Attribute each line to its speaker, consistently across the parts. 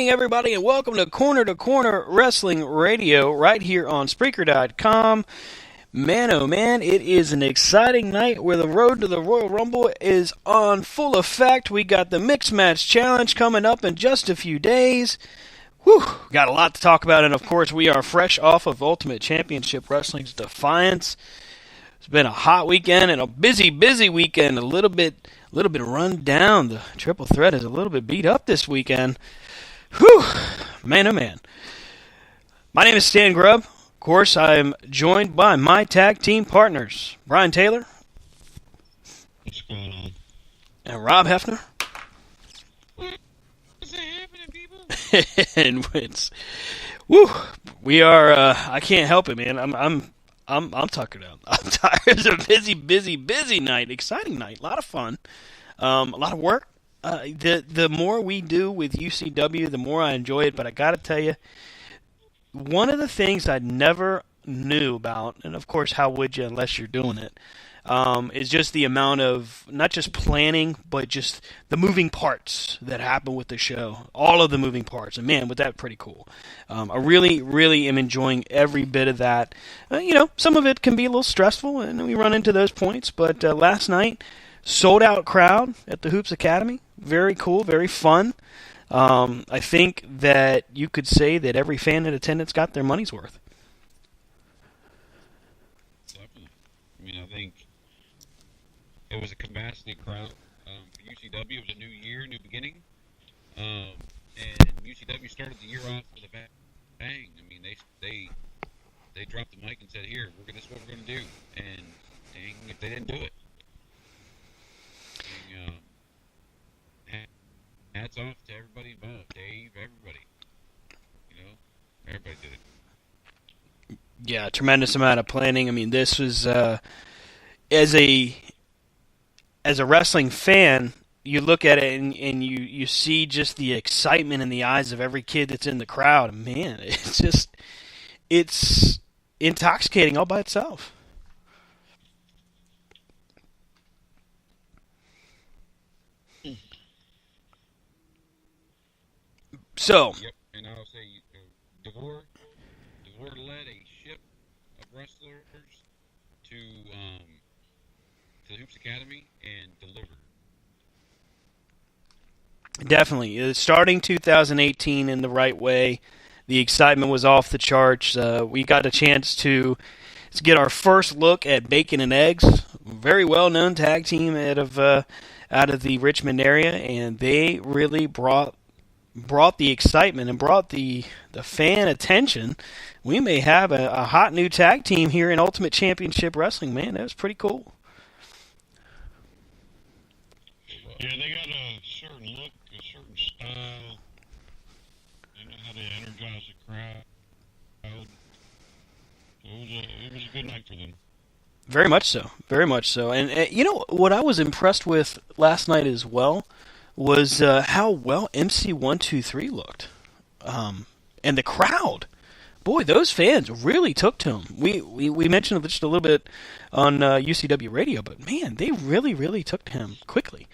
Speaker 1: evening, everybody, and welcome to Corner Wrestling Radio right here on Spreaker.com. Man, oh man, it is an exciting night where the road to the Royal Rumble is on full effect. We got the Mixed Match Challenge coming up in just a few days. Whew, got a lot to talk about, and of course, we are fresh off of Ultimate Championship Wrestling's Defiance. It's been a hot weekend and a busy weekend. A little bit run down. The triple threat is a little bit beat up this weekend. Whew, man, oh man. My name is Stan Grubb. Of course, I'm joined by my tag team partners, Brian Taylor.
Speaker 2: What's going on?
Speaker 1: And Rob Hefner.
Speaker 2: What's happening, people?
Speaker 1: And it's, woo, we are. I can't help it, man. I'm tuckered out. I'm tired. It's a busy night. Exciting night. A lot of fun. A lot of work. The more we do with UCW, the more I enjoy it. But I got to tell you, one of the things I never knew about, and of course, how would you unless you're doing it, is just the amount of not just planning, but just the moving parts that happen with the show. All of the moving parts. And man, was that pretty cool. I really am enjoying every bit of that. Some of it can be a little stressful, and we run into those points. But last night, sold out crowd at the Hoops Academy. Very cool, very fun. I think that you could say that every fan in attendance got their money's worth.
Speaker 2: Definitely. I mean, I think it was a capacity crowd for UCW. It was a new year, new beginning. And UCW started the year off with a bang. I mean, they dropped the mic and said, "Here, this is what we're going to do." And dang, if they didn't do it. Hats off to everybody involved. Dave, everybody. Everybody did it.
Speaker 1: Yeah, tremendous amount of planning. I mean, this was as a wrestling fan, you look at it and you see just the excitement in the eyes of every kid that's in the crowd. Man, it's intoxicating all by itself. So.
Speaker 2: Yep, and I'll say DeVore led a ship of wrestlers to the Hoops Academy and delivered.
Speaker 1: Definitely. Starting 2018 in the right way. The excitement was off the charts. We got a chance to get our first look at Bacon and Eggs, very well-known tag team out of the Richmond area, and they really brought the excitement and brought the fan attention. We may have a hot new tag team here in Ultimate Championship Wrestling. Man, that was pretty cool.
Speaker 3: Yeah, they got a certain look, a certain style. They know how to energize the crowd. It was a good night for them.
Speaker 1: Very much so. And what I was impressed with last night as well was how well MC123 looked. And the crowd. Boy, those fans really took to him. We mentioned it just a little bit on UCW radio, but man, they really took to him quickly.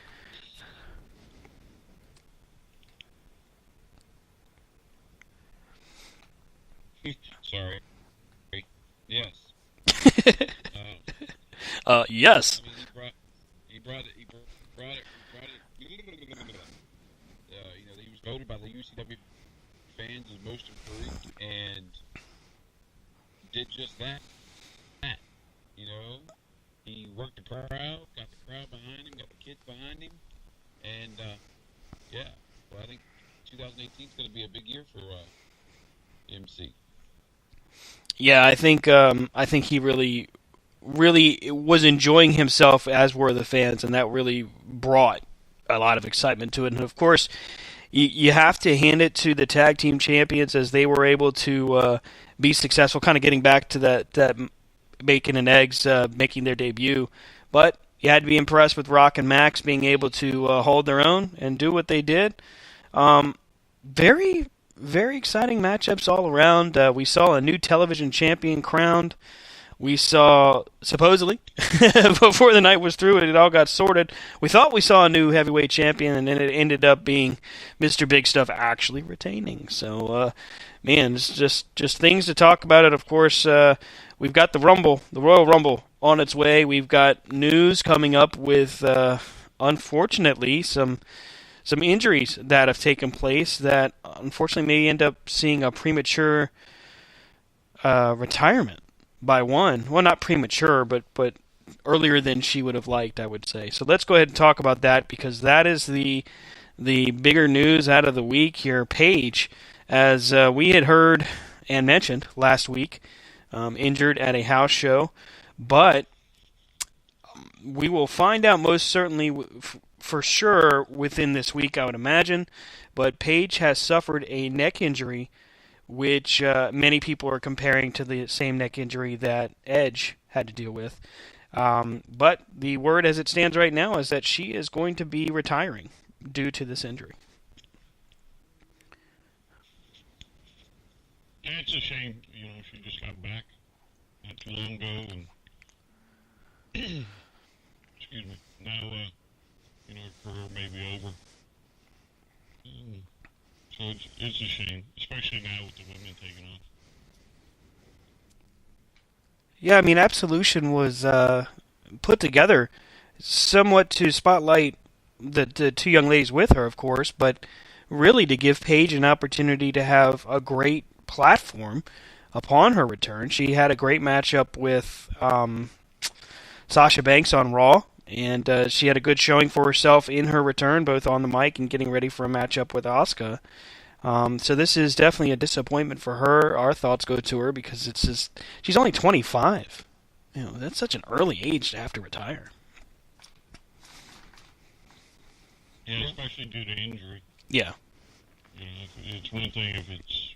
Speaker 2: Sorry. Yes.
Speaker 1: Yes.
Speaker 2: I mean, he brought it. He was voted by the UCW fans as most improved, and did just that. He worked the crowd, got the crowd behind him, got the kids behind him, and I think 2018 is going to be a big year for MC.
Speaker 1: Yeah, I think he really was enjoying himself, as were the fans, and that really brought a lot of excitement to it. And of course, you have to hand it to the tag team champions as they were able to be successful, kind of getting back to that Bacon and Eggs making their debut. But you had to be impressed with Rock and Max being able to hold their own and do what they did. Very, very exciting matchups all around. We saw a new television champion crowned. we saw, supposedly, before the night was through and it all got sorted, we thought we saw a new heavyweight champion, and then it ended up being Mr. Big Stuff actually retaining. So, man, it's just things to talk about it. Of course, we've got the Royal Rumble on its way. We've got news coming up with, unfortunately, some injuries that have taken place that unfortunately may end up seeing a premature retirement by one. Well, not premature, but earlier than she would have liked, I would say. So let's go ahead and talk about that, because that is the bigger news out of the week here. Paige, as we had heard and mentioned last week, injured at a house show, but we will find out most certainly for sure within this week, I would imagine. But Paige has suffered a neck injury, which many people are comparing to the same neck injury that Edge had to deal with. But the word as it stands right now is that she is going to be retiring due to this injury.
Speaker 3: Yeah, it's a shame. She just got back not too long ago, and excuse me. Now, her career may be over. So it's a shame, especially now with the women taking off.
Speaker 1: Yeah, I mean, Absolution was put together somewhat to spotlight the two young ladies with her, of course, but really to give Paige an opportunity to have a great platform upon her return. She had a great matchup with Sasha Banks on Raw, and she had a good showing for herself in her return, both on the mic and getting ready for a matchup with Asuka. So this is definitely a disappointment for her. Our thoughts go to her because she's only 25. That's such an early age to have to retire.
Speaker 3: Yeah, especially due to injury.
Speaker 1: Yeah.
Speaker 3: It's one thing if it's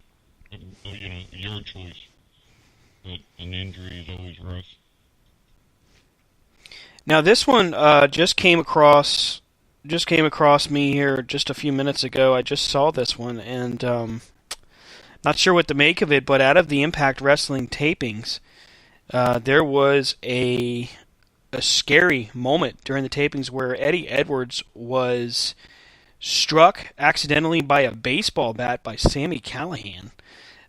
Speaker 3: your choice, but an injury is always rough.
Speaker 1: Now this one just came across me here just a few minutes ago. I just saw this one, and not sure what to make of it. But out of the Impact Wrestling tapings, there was a scary moment during the tapings where Eddie Edwards was struck accidentally by a baseball bat by Sami Callihan.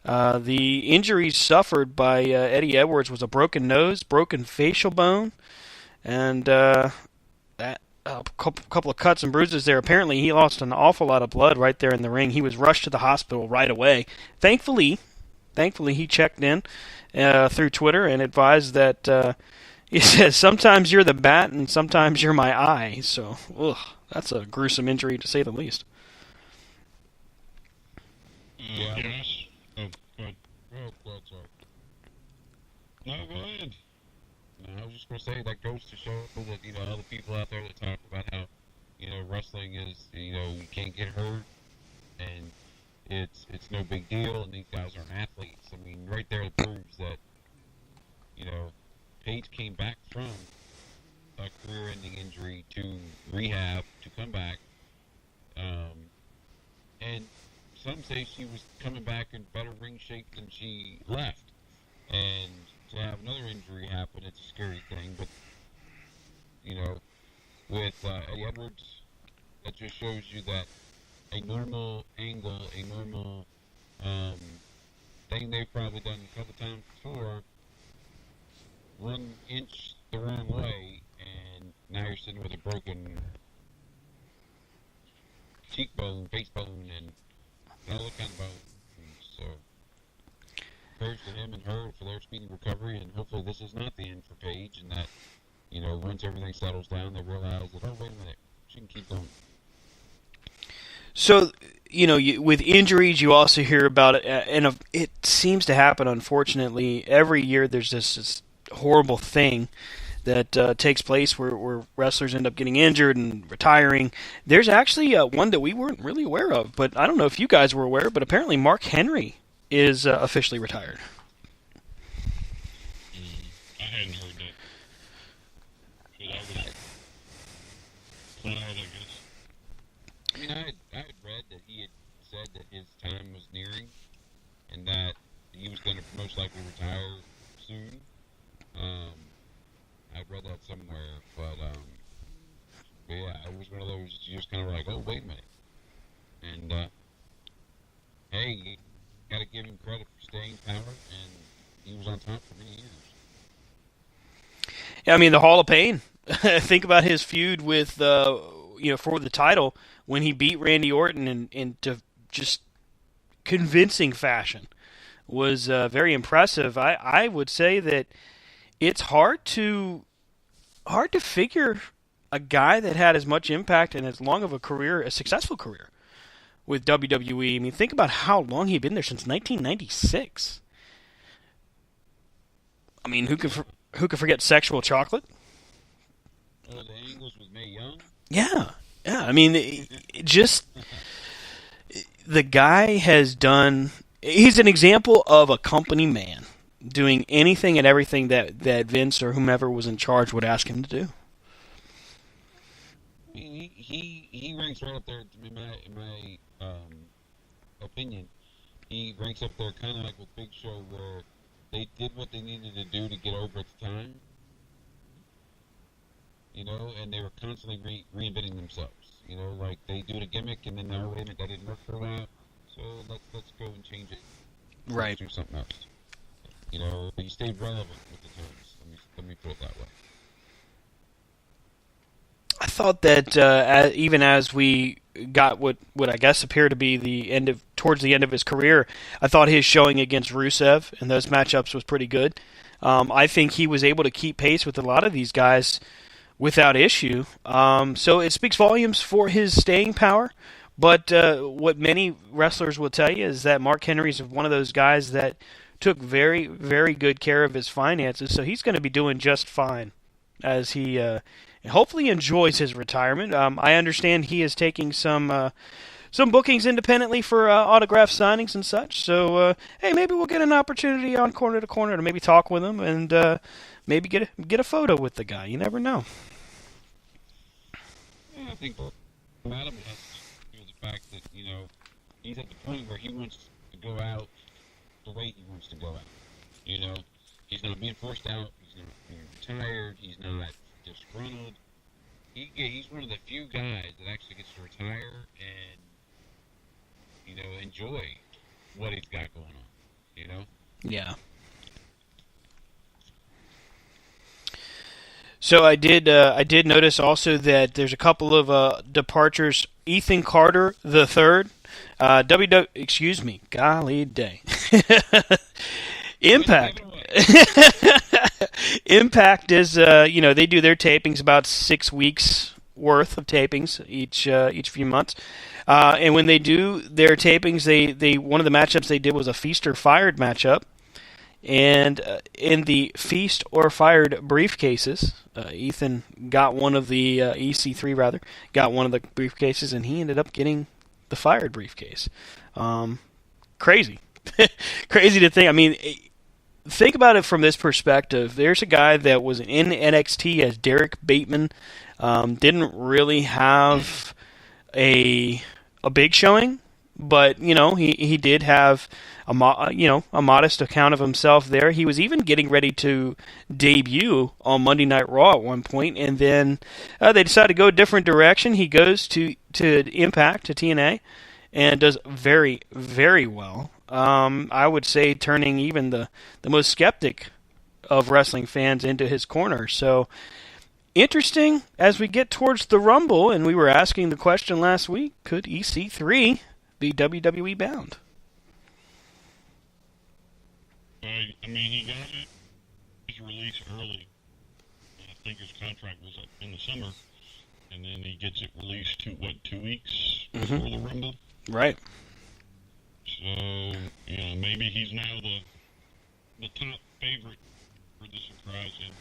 Speaker 1: The injuries suffered by Eddie Edwards was a broken nose, broken facial bone, and a couple of cuts and bruises there. Apparently, he lost an awful lot of blood right there in the ring. He was rushed to the hospital right away. Thankfully, he checked in through Twitter and advised that he says, "Sometimes you're the bat and sometimes you're my eye." So, that's a gruesome injury to say the least.
Speaker 3: Yes. Oh, good.
Speaker 2: Well, sorry.
Speaker 3: No, go ahead.
Speaker 2: No, I was just going to say that goes to show that, other people out there that talk about how, wrestling is, you can't get hurt and it's no big deal and these guys aren't athletes. I mean, right there it proves that, Paige came back from a career-ending injury to rehab, to come back. And some say she was coming back in better ring shape than she left. And to have another injury happen, it's a scary thing. But, with Eddie Edwards, that just shows you that a normal angle, a normal thing they've probably done a couple times before, 1 inch the wrong way, and now you're sitting with a broken cheekbone, face bone, and all that kind of bone. So, prayers to him and her for their speedy recovery, and hopefully this is not the end for Paige, and that, once everything settles down, they realize that, oh, wait a minute, she can keep going.
Speaker 1: So, with injuries, you also hear about it, and it seems to happen, unfortunately, every year. There's this horrible thing that takes place where wrestlers end up getting injured and retiring. There's actually one that we weren't really aware of, but I don't know if you guys were aware, but apparently Mark Henry is officially retired.
Speaker 3: I hadn't heard that. So that was fun, I guess.
Speaker 2: I mean, I had read that he had said that his time was nearing and that he was going to most likely retire soon. Um, I read that somewhere, but yeah, it was one of those you just kind of like, oh wait a minute, and hey, you got to give him credit for staying power, and he was on top for many years.
Speaker 1: Yeah, I mean, the Hall of Pain. Think about his feud with, for the title when he beat Randy Orton into just convincing fashion was very impressive. I would say that it's hard to figure a guy that had as much impact and as long of a career, a successful career with WWE. I mean, think about how long he'd been there since 1996. I mean, who could forget Sexual Chocolate?
Speaker 2: Oh, the angles with Mae Young.
Speaker 1: Yeah, yeah. I mean, just the guy has done. He's an example of a company man doing anything and everything that Vince or whomever was in charge would ask him to do.
Speaker 2: He ranks right up there in my opinion. He ranks up there kind of like with Big Show, where they did what they needed to do to get over at the time, and they were constantly reinventing themselves. Like they do the gimmick, and then now wait a minute, that didn't work for a while, so let's go and change it.
Speaker 1: Right.
Speaker 2: Let's do something else. He stayed relevant with the times. Let me put it that way.
Speaker 1: I thought that even as we got what I guess appeared to be towards the end of his career, I thought his showing against Rusev in those matchups was pretty good. I think he was able to keep pace with a lot of these guys without issue. So it speaks volumes for his staying power. But what many wrestlers will tell you is that Mark Henry's one of those guys that took very, very good care of his finances. So he's going to be doing just fine as he hopefully enjoys his retirement. I understand he is taking some bookings independently for autograph signings and such. So hey, maybe we'll get an opportunity on Corner to Corner to maybe talk with him and maybe get a photo with the guy. You never know.
Speaker 2: Yeah, I think Madam has the fact that he's at the point where he wants to go out the way he wants to go out. He's not being forced out. He's not being retired. He's not disgruntled. He's one of the few guys that actually gets to retire and enjoy what he's got going on.
Speaker 1: Yeah. So I did notice also that there's a couple of departures. Ethan Carter the third, excuse me, golly day, Impact. Impact is they do their tapings about 6 weeks worth of tapings each few months, and when they do their tapings, they one of the matchups they did was a Feast or Fired matchup. And in the Feast or Fired briefcases, Ethan got one of the EC3 rather got one of the briefcases, and he ended up getting the Fired briefcase. Crazy, crazy to think. I mean, think about it from this perspective. There's a guy that was in NXT as Derek Bateman, didn't really have a big showing, but he did have a modest account of himself there. He was even getting ready to debut on Monday Night Raw at one point, and then they decided to go a different direction. He goes to Impact, to TNA, and does very, very well. I would say turning even the most skeptic of wrestling fans into his corner. So interesting as we get towards the Rumble, and we were asking the question last week, could EC3 be WWE bound?
Speaker 3: I mean, he got his release early. I think his contract was up in the summer, and then he gets it released 2 weeks before the Rumble.
Speaker 1: Right.
Speaker 3: So, maybe he's now the top favorite for the surprise entry.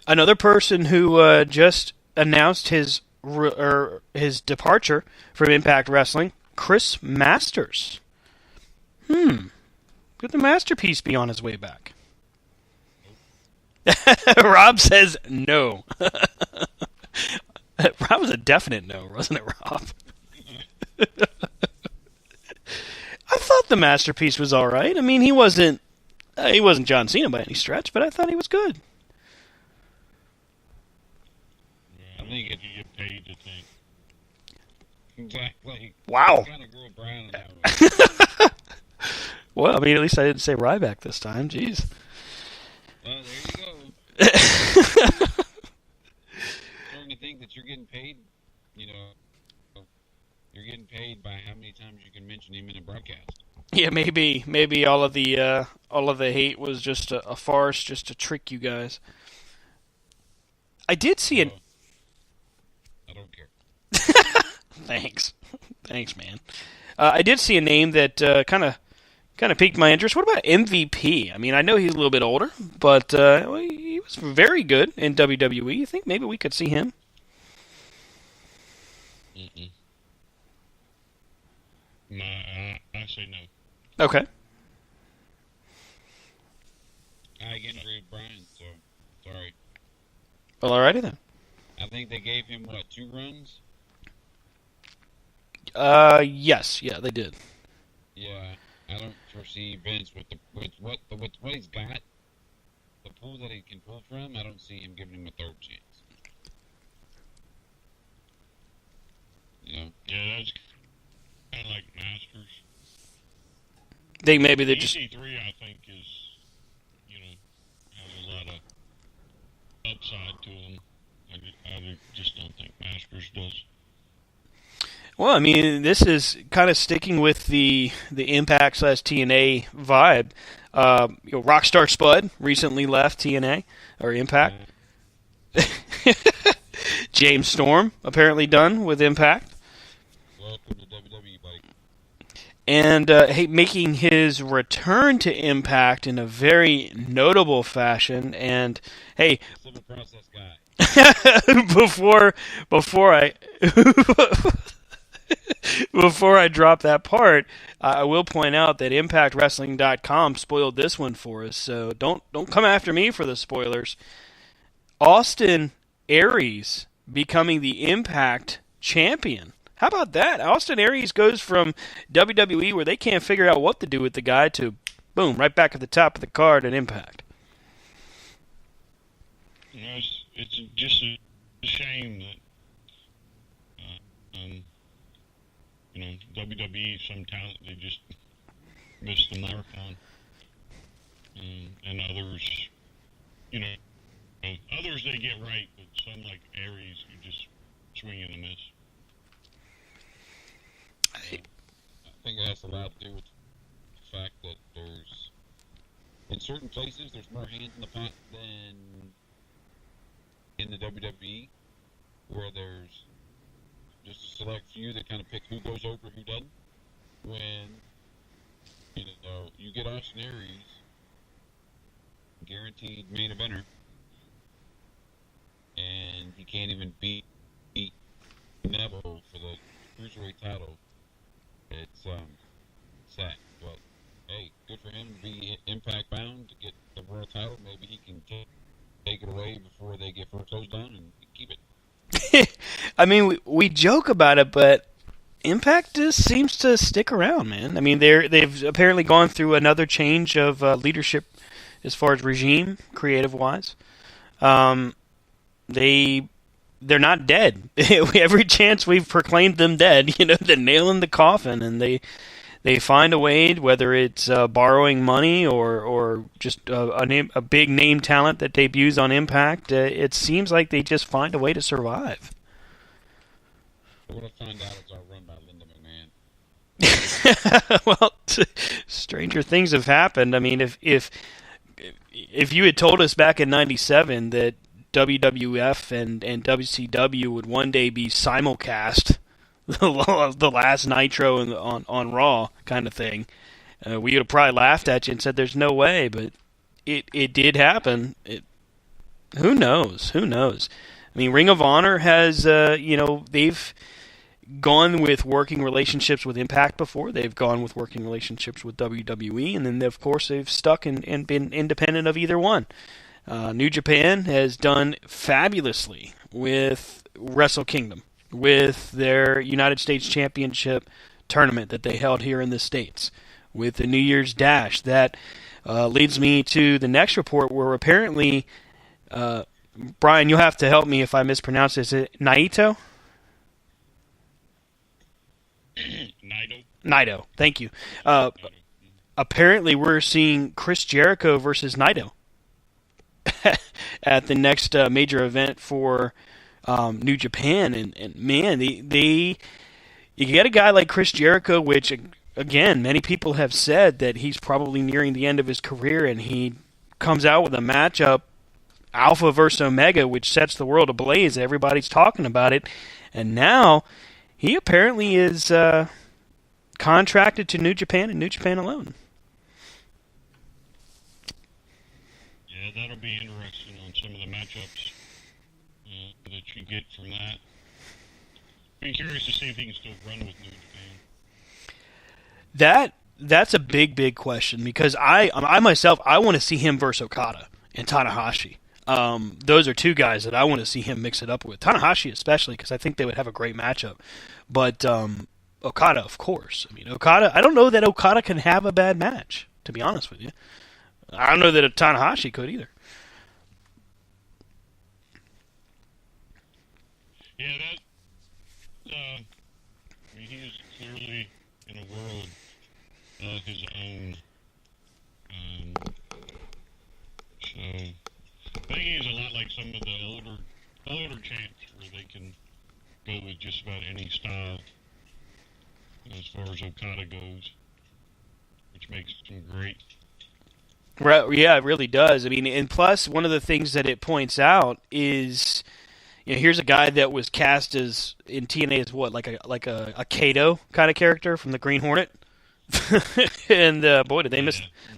Speaker 1: Another person who just announced his departure from Impact Wrestling, Chris Masters. Could the Masterpiece be on his way back? Rob says no. Rob was a definite no, wasn't it, Rob? I thought the Masterpiece was all right. I mean, he wasn't He wasn't John Cena by any stretch, but I thought he was good.
Speaker 3: Yeah, I think if you get paid to think.
Speaker 2: Exactly.
Speaker 1: Wow.
Speaker 2: Kind of grew a brown in that one.
Speaker 1: Well, I mean, at least I didn't say Ryback this time. Jeez.
Speaker 2: Well, there you go. Starting to think that you're getting paid, you know, you're getting paid by how many times you can mention him in a broadcast.
Speaker 1: Yeah, maybe all of the hate was just a farce, just to trick you guys. I did see an.
Speaker 2: I don't care.
Speaker 1: Thanks, man. I did see a name that kind of piqued my interest. What about MVP? I mean, I know he's a little bit older, but he was very good in WWE. You think maybe we could see him?
Speaker 3: Mm-mm. No, I say no.
Speaker 1: Okay.
Speaker 2: I agree with Brian, so sorry.
Speaker 1: Well, alrighty then.
Speaker 2: I think they gave him, 2 runs?
Speaker 1: Yes, yeah, they did.
Speaker 2: Yeah, I don't foresee Vince with what he's got, the pool that he can pull from. I don't see him giving him a 3rd chance. You know?
Speaker 3: Yeah, that's kind of like Masters.
Speaker 1: Think maybe they just.
Speaker 3: EC3, I think, is, has a lot of upside to him. I just don't think Masters does.
Speaker 1: Well, I mean, this is kind of sticking with the Impact / TNA vibe. Rockstar Spud recently left TNA or Impact. James Storm apparently done with Impact.
Speaker 2: Welcome to WWE, buddy.
Speaker 1: And making his return to Impact in a very notable fashion. And hey,
Speaker 2: Civil process guy.
Speaker 1: Before I drop that part, I will point out that ImpactWrestling.com spoiled this one for us, so don't come after me for the spoilers. Austin Aries becoming the Impact champion. How about that? Austin Aries goes from WWE, where they can't figure out what to do with the guy, to boom, right back at the top of the card at Impact.
Speaker 3: It's just a shame that WWE, some talent they just missed the mark on, and others, others they get right, but some like Aries, you just swing and a miss.
Speaker 2: I think it has a lot to do with the fact that in certain places, there's more hands in the pot than in the WWE, where there's just a select few that kind of pick who goes over, who doesn't. When, you get Austin Aries, guaranteed main eventer, and he can't even beat Neville for the Cruiserweight title. It's sad, but hey, good for him to be Impact bound to get the world title. Maybe he can take it away before they get foreclosed on and keep it.
Speaker 1: I mean, we joke about it, but Impact just seems to stick around, man. I mean, they've apparently gone through another change of leadership as far as regime, creative-wise. They're not dead. Every chance we've proclaimed them dead, the nail in the coffin, and they find a way, whether it's borrowing money or just a big name talent that debuts on Impact. It seems like they just find a way to survive.
Speaker 2: What I find out it's all run by Linda McMahon.
Speaker 1: Well, stranger things have happened. I mean, if you had told us back in '97 that WWF and WCW would one day be simulcast, the last Nitro on Raw kind of thing, we would have probably laughed at you and said there's no way, but it did happen. Who knows? I mean, Ring of Honor has, they've gone with working relationships with Impact before. They've gone with working relationships with WWE, and then, of course, they've stuck and been independent of either one. New Japan has done fabulously with Wrestle Kingdom, with their United States Championship tournament that they held here in the States, with the New Year's Dash that leads me to the next report where apparently, Brian, you'll have to help me if I mispronounce this. Is it Naito? Naito. Thank you. Apparently, we're seeing Chris Jericho versus Naito at the next major event for New Japan, and man, you get a guy like Chris Jericho, which again many people have said that he's probably nearing the end of his career, and he comes out with a matchup, Alpha versus Omega, which sets the world ablaze. Everybody's talking about it, and now he apparently is contracted to New Japan and New Japan alone.
Speaker 3: Yeah, that'll be interesting on some of the matchups that you get from that. Be curious to see if he can still run with New Japan.
Speaker 1: That's a big question, because I myself want to see him versus Okada and Tanahashi. Those are two guys that I want to see him mix it up with. Tanahashi especially, because I think they would have a great matchup. But Okada, of course. I mean, Okada. I don't know that Okada can have a bad match, to be honest with you. I don't know that Tanahashi could either.
Speaker 3: Yeah, I mean, he is clearly in a world of his own. So I think he's a lot like some of the older champs, where they can go with just about any style as far as Okada goes, which makes him great.
Speaker 1: Right, yeah, it really does. I mean, and plus, one of the things that it points out is, here's a guy that was cast as in TNA as what, like a Kato kind of character from the Green Hornet, and boy, did they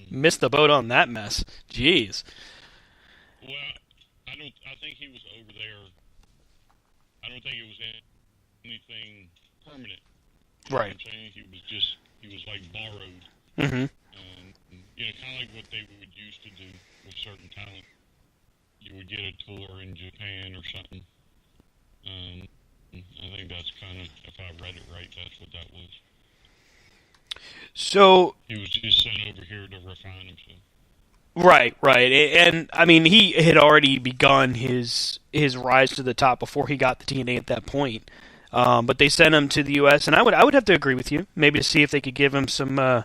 Speaker 1: miss the boat on that mess. Jeez.
Speaker 3: Well, I think he was over there. I don't think it was anything permanent.
Speaker 1: Right.
Speaker 3: I'm saying he was like borrowed.
Speaker 1: Mm-hmm.
Speaker 3: Kind of like what they would used to do with certain talent. You would get a tour in Japan or something. I think that's kind of, if I read it right, that's what that was.
Speaker 1: So
Speaker 3: he was just sent over here to refine himself.
Speaker 1: Right, and I mean he had already begun his rise to the top before he got the TNA at that point. But they sent him to the U.S. and I would have to agree with you, maybe to see if they could give him some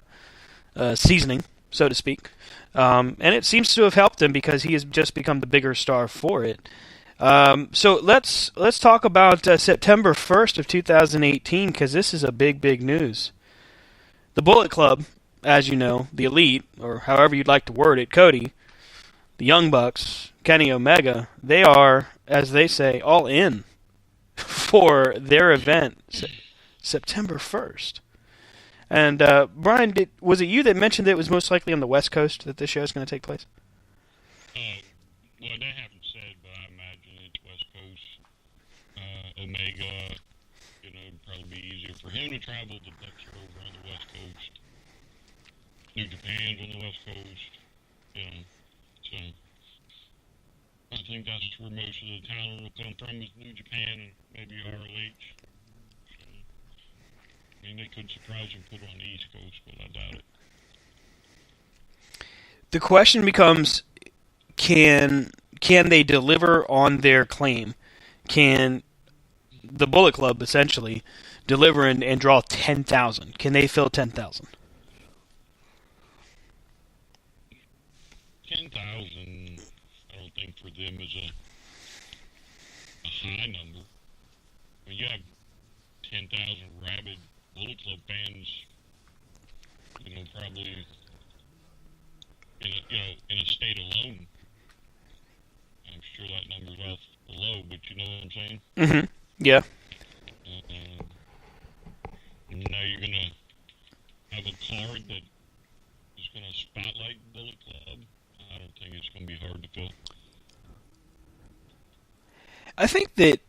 Speaker 1: seasoning, so to speak. And it seems to have helped him, because he has just become the bigger star for it. So let's talk about September 1st of 2018, because this is a big news. The Bullet Club, as you know, the Elite, or however you'd like to word it, Cody, the Young Bucks, Kenny Omega, they are, as they say, all in for their event September 1st. And Brian, was it you that mentioned that it was most likely on the West Coast that this show is going to take place?
Speaker 3: Well, they haven't said, but I imagine it's West Coast. Omega, it'd probably be easier for him to travel. The Bucks are over on the West Coast. New Japan's on the West Coast. So I think that's where most of the talent will come from, is New Japan and maybe ROH. I mean, they could surprise and put it on the East Coast, but I doubt it.
Speaker 1: The question becomes, can they deliver on their claim? Can the Bullet Club essentially deliver and draw 10,000? Can they fill 10,000?
Speaker 3: 10,000, I don't think for them is a high number. I mean, you have 10,000 rabid Bullet Club fans, probably in a state alone. I'm sure that number's off low, but you know what I'm saying?
Speaker 1: Mm-hmm. Yeah.
Speaker 3: Now you're gonna have a card that is gonna spotlight Bullet Club. I don't think it's gonna be hard to fill.
Speaker 1: I think that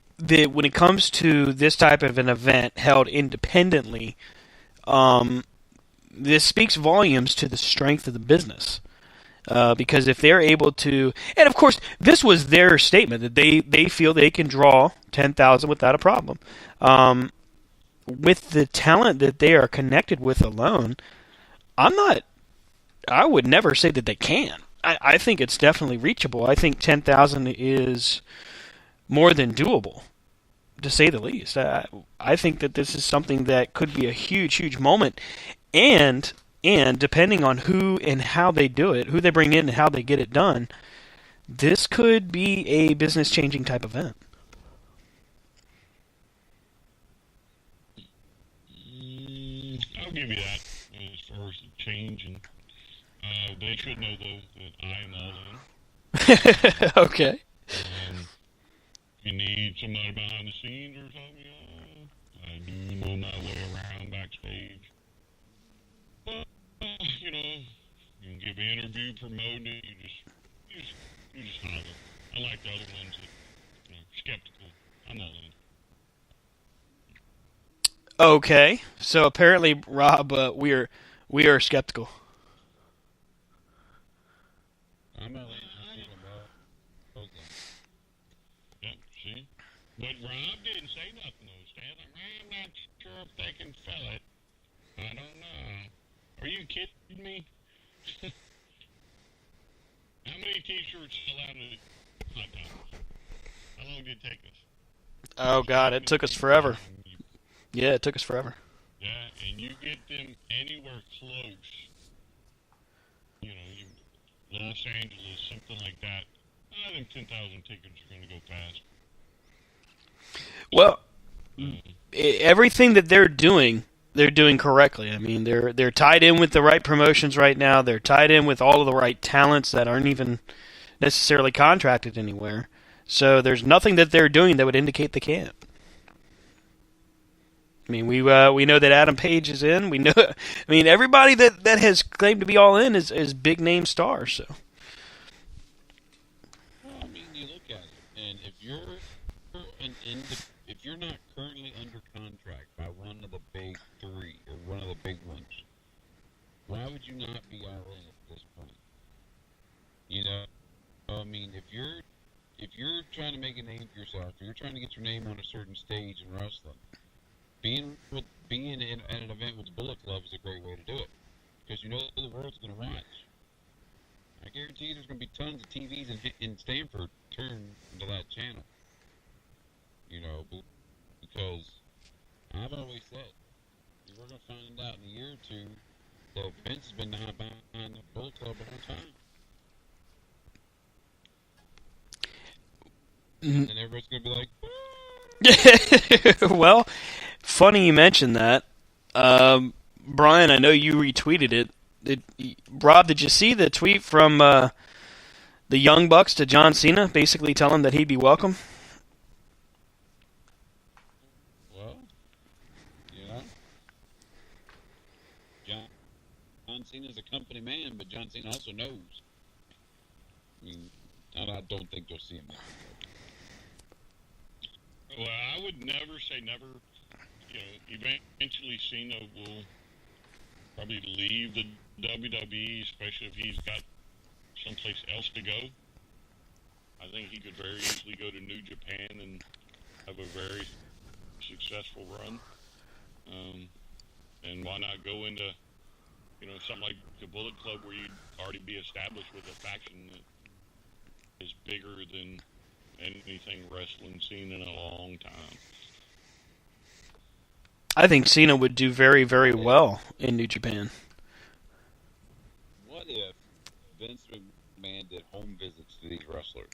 Speaker 1: when it comes to this type of an event held independently, this speaks volumes to the strength of the business. Because if they're able to, and of course, this was their statement that they feel they can draw 10,000 without a problem. With the talent that they are connected with alone, I'm I would never say that they can. I think it's definitely reachable. I think 10,000 is more than doable, to say the least. I think that this is something that could be a huge, huge moment, and depending on who and how they do it, who they bring in and how they get it done, this could be a business-changing type event.
Speaker 3: I'll give you that as far as the change, and they should know though that I am all in.
Speaker 1: Okay.
Speaker 3: If you need somebody behind the scenes or something, I do know my way around backstage. But you know, you can give an interview, promote it. You just holler. I like the other ones that skeptical. I'm all in.
Speaker 1: Okay. So apparently, Rob, we are skeptical.
Speaker 2: I'm not
Speaker 3: Yep, see? But Rob didn't say nothing though. Stan, I'm not sure if they can fill it. I don't know. Are you kidding me? How many t-shirts sell out at hot dogs? How long did it take us?
Speaker 1: Oh God, it took us forever. Yeah, it took us forever.
Speaker 3: Yeah, and you get them anywhere close. You know, Los Angeles, something like that. I think 10,000 tickets are going to go fast.
Speaker 1: Well, everything that they're doing correctly. I mean, they're tied in with the right promotions right now. They're tied in with all of the right talents that aren't even necessarily contracted anywhere. So there's nothing that they're doing that would indicate they can't. I mean, we know that Adam Page is in. We know. I mean, everybody that has claimed to be all in is big name stars. So.
Speaker 2: Well, I mean, you look at it, and if you're not currently under contract by one of the big three or one of the big ones, why would you not be all in at this point? You know, I mean, if you're trying to make a name for yourself, if you're trying to get your name on a certain stage in wrestling, being in at an event with the Bullet Club is a great way to do it, because you know the world's going to watch. I guarantee there's going to be tons of TVs in Stanford turned to that channel. You know, because I've always said we're going to find out in a year or two that Vince has been behind the Bullet Club the whole time, and everybody's going to be like,
Speaker 1: Well, funny you mentioned that. Brian, I know you retweeted it. Rob, did you see the tweet from the Young Bucks to John Cena, basically telling him that he'd be welcome?
Speaker 2: well, yeah. John Cena's a company man, but John Cena also knows. I mean, I don't think you'll see him there.
Speaker 3: Well, I would never say never. You know, eventually Cena will probably leave the WWE, especially if he's got someplace else to go. I think he could very easily go to New Japan and have a very successful run. And why not go into, something like the Bullet Club where you'd already be established with a faction that is bigger than anything wrestling seen in a long time.
Speaker 1: I think Cena would do very, very well in New Japan.
Speaker 2: What if Vince McMahon did home visits to these wrestlers?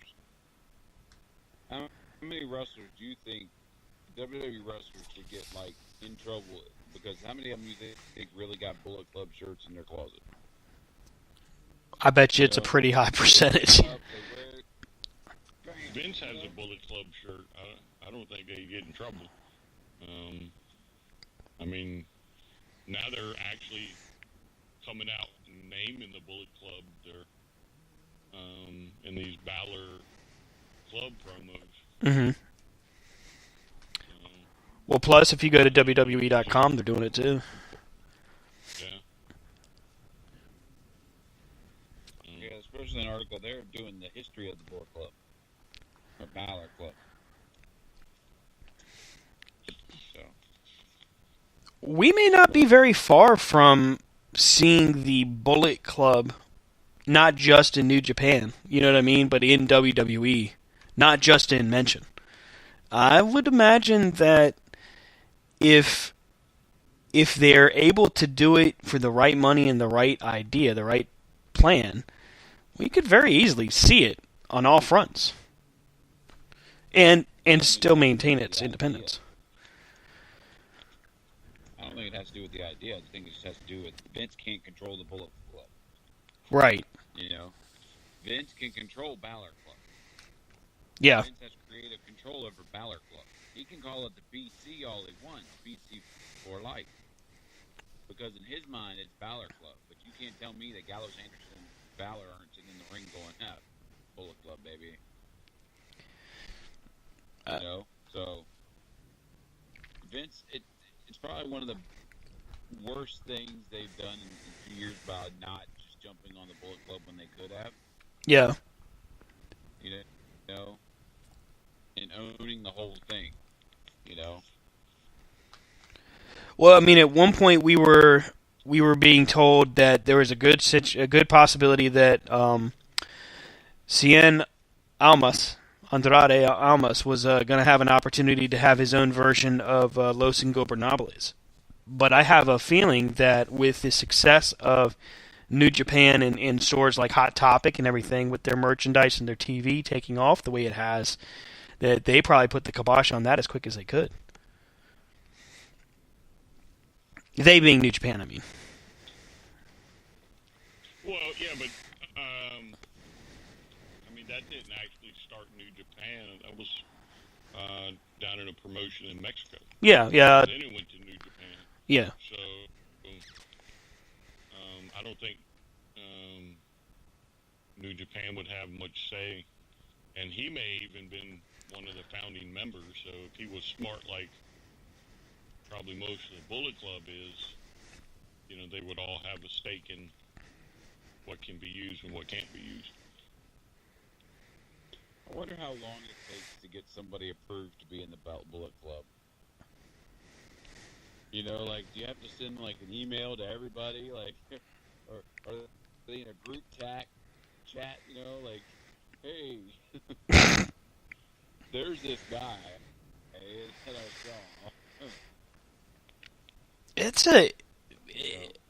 Speaker 2: How many wrestlers do you think WWE wrestlers would get in trouble? Because how many of them do you think really got Bullet Club shirts in their closet?
Speaker 1: I bet you it's a pretty high percentage.
Speaker 3: Vince has a Bullet Club shirt. I don't think they get in trouble. I mean, now they're actually coming out and naming the Bullet Club. They're in these Balor Club promos.
Speaker 1: Mm-hmm. Well, plus, if you go to WWE.com, they're doing it too.
Speaker 3: Yeah.
Speaker 2: Yeah, especially in an article, they're doing the history of the Bullet Club. Or Balor Club. So.
Speaker 1: We may not be very far from seeing the Bullet Club not just in New Japan, you know what I mean, but in WWE, not just in mention. I would imagine that if they're able to do it for the right money and the right idea, the right plan, we could very easily see it on all fronts, and still maintain its independence.
Speaker 2: I don't think it has to do with the idea. I think it just has to do with Vince can't control the Bullet Club.
Speaker 1: Right.
Speaker 2: You know, Vince can control Balor Club.
Speaker 1: Yeah.
Speaker 2: Vince has creative control over Balor Club. He can call it the BC all he wants, BC for life. Because in his mind, it's Balor Club. But you can't tell me that Gallows, Anderson, and Balor aren't sitting in the ring going, Bullet Club, baby. You know? So, Vince, it's probably one of the worst things they've done in years by not just jumping on the Bullet Club when they could have.
Speaker 1: Yeah.
Speaker 2: You know? And owning the whole thing. You know?
Speaker 1: Well, I mean, at one point we were being told that there was a good possibility that Andrade Almas was going to have an opportunity to have his own version of Los Ingobernables. But I have a feeling that with the success of New Japan and in stores like Hot Topic and everything, with their merchandise and their TV taking off the way it has, that they probably put the kibosh on that as quick as they could. They being New Japan, I mean.
Speaker 3: Well, yeah, but I mean that didn't actually start New Japan. That was down in a promotion in Mexico.
Speaker 1: Yeah.
Speaker 3: Then it went to New Japan.
Speaker 1: Yeah.
Speaker 3: So I don't think New Japan would have much say, and he may even been one of the founding members. So if he was smart, like probably most of the Bullet Club is, you know, they would all have a stake in what can be used and what can't be used.
Speaker 2: I wonder how long it takes to get somebody approved to be in the Bullet Club. You know, like, do you have to send, like, an email to everybody? Like, or are they in a group chat, you know, like, hey, there's this guy. Hey, that I saw.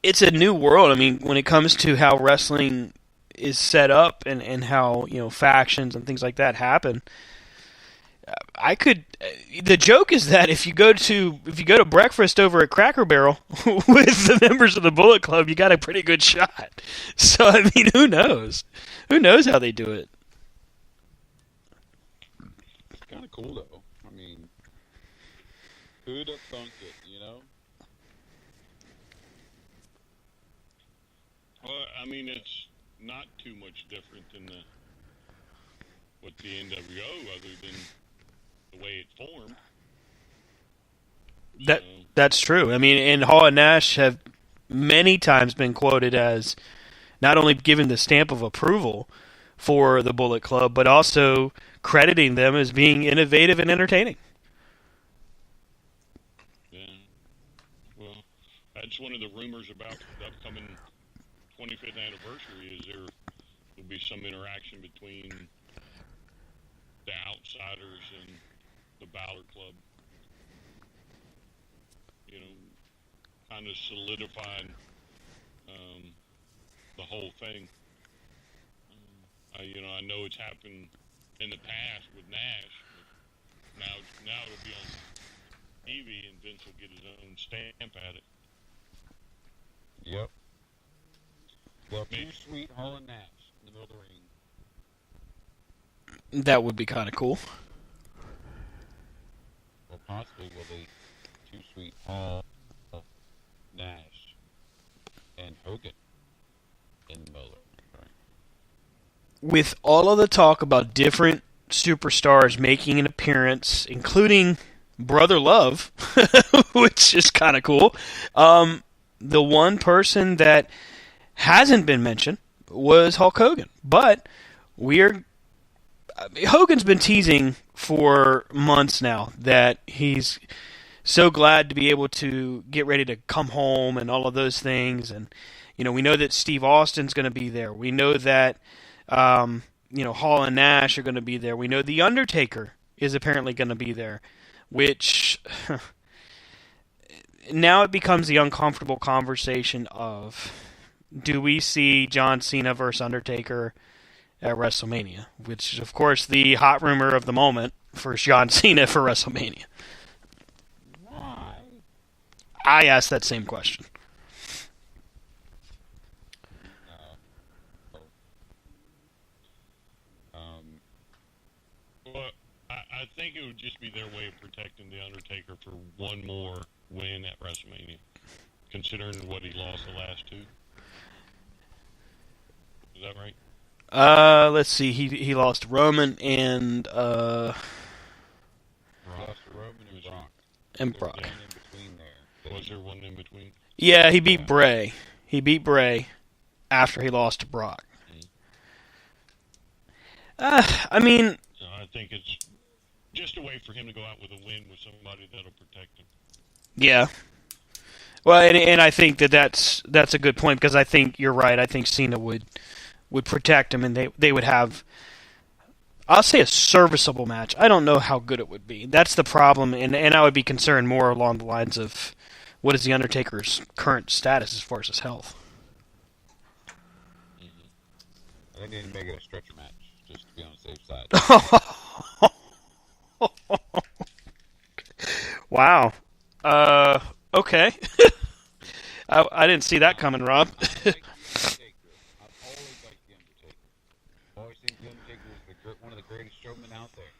Speaker 1: It's a new world. I mean, when it comes to how wrestling is set up and how, you know, factions and things like that happen, the joke is that if you go to breakfast over at Cracker Barrel with the members of the Bullet Club, you got a pretty good shot. So I mean, who knows? Who knows how they do it?
Speaker 2: It's kind of cool though. I mean, who'd have thunk it? You know.
Speaker 3: Well, I mean, it's not too much different than with the NWO, other than the way it formed.
Speaker 1: That's true. I mean, and Hall and Nash have many times been quoted as not only giving the stamp of approval for the Bullet Club, but also crediting them as being innovative and entertaining.
Speaker 3: Yeah. Well, that's one of the rumors about the upcoming 25th anniversary, is there will be some interaction between the Outsiders and the Balor Club. You know, kind of solidifying the whole thing. I know it's happened in the past with Nash, but now it'll be on TV, and Vince will get his own stamp at it.
Speaker 2: Yep. Well, Too Sweet Hall and Nash in the middle of the ring.
Speaker 1: That would be kind of cool.
Speaker 2: Well, possibly will be Too Sweet Hall, Nash, and Hogan in the middle of the ring.
Speaker 1: With all of the talk about different superstars making an appearance, including Brother Love, which is kind of cool, the one person that hasn't been mentioned was Hulk Hogan. But Hogan's been teasing for months now that he's so glad to be able to get ready to come home and all of those things. And We know that Steve Austin's going to be there. We know that Hall and Nash are going to be there. We know The Undertaker is apparently going to be there, which now it becomes the uncomfortable conversation of, do we see John Cena versus Undertaker at WrestleMania? Which is, of course, the hot rumor of the moment for John Cena for WrestleMania.
Speaker 2: Why?
Speaker 1: I asked that same question.
Speaker 3: Well, I think it would just be their way of protecting The Undertaker for one more win at WrestleMania, considering what he lost the last two. Is that right?
Speaker 1: Let's see. He lost Roman and
Speaker 2: Lost to Roman and Brock.
Speaker 1: Brock.
Speaker 2: There's one in between there.
Speaker 3: Was there one in between?
Speaker 1: Yeah, he beat Bray. He beat Bray after he lost to Brock. I mean,
Speaker 3: So I think it's just a way for him to go out with a win with somebody that'll protect him.
Speaker 1: yeah. Well, and I think that's a good point, because I think you're right. I think Cena would protect him, and they would have, I'll say, a serviceable match. I don't know how good it would be. That's the problem, and I would be concerned more along the lines of, what is The Undertaker's current status as far as his health?
Speaker 2: They need to make it a stretcher match, just to be on the safe side.
Speaker 1: Wow. Okay. I didn't see that coming, Rob.
Speaker 2: I like The Undertaker. I've always liked The Undertaker. I've always think The Undertaker is one of the greatest showmen out there.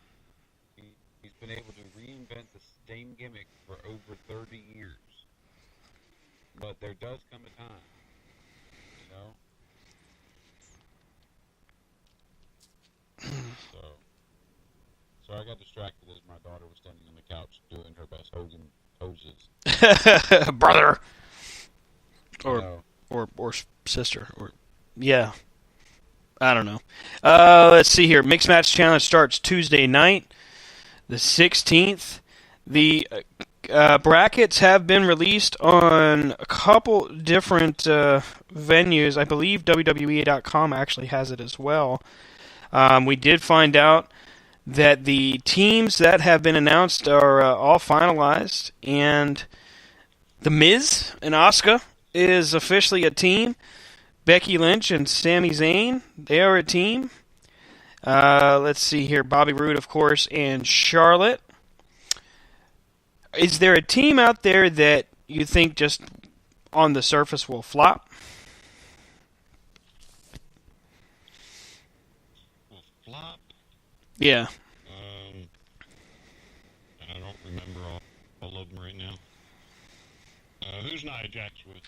Speaker 2: He's been able to reinvent the same gimmick for over 30 years. But there does come a time, So I got distracted as my daughter was standing on the couch doing her best Hogan poses.
Speaker 1: Brother.
Speaker 2: No.
Speaker 1: Or sister. Yeah. I don't know. Let's see here. Mixed Match Challenge starts Tuesday night, the 16th. The brackets have been released on a couple different venues. I believe WWE.com actually has it as well. We did find out that the teams that have been announced are all finalized, and The Miz and Asuka is officially a team. Becky Lynch and Sami Zayn, they are a team. Let's see here. Bobby Roode, of course, and Charlotte. Is there a team out there that you think just on the surface will flop?
Speaker 3: Will flop?
Speaker 1: Yeah.
Speaker 3: I don't remember all of them right now. Who's Nia Jax with?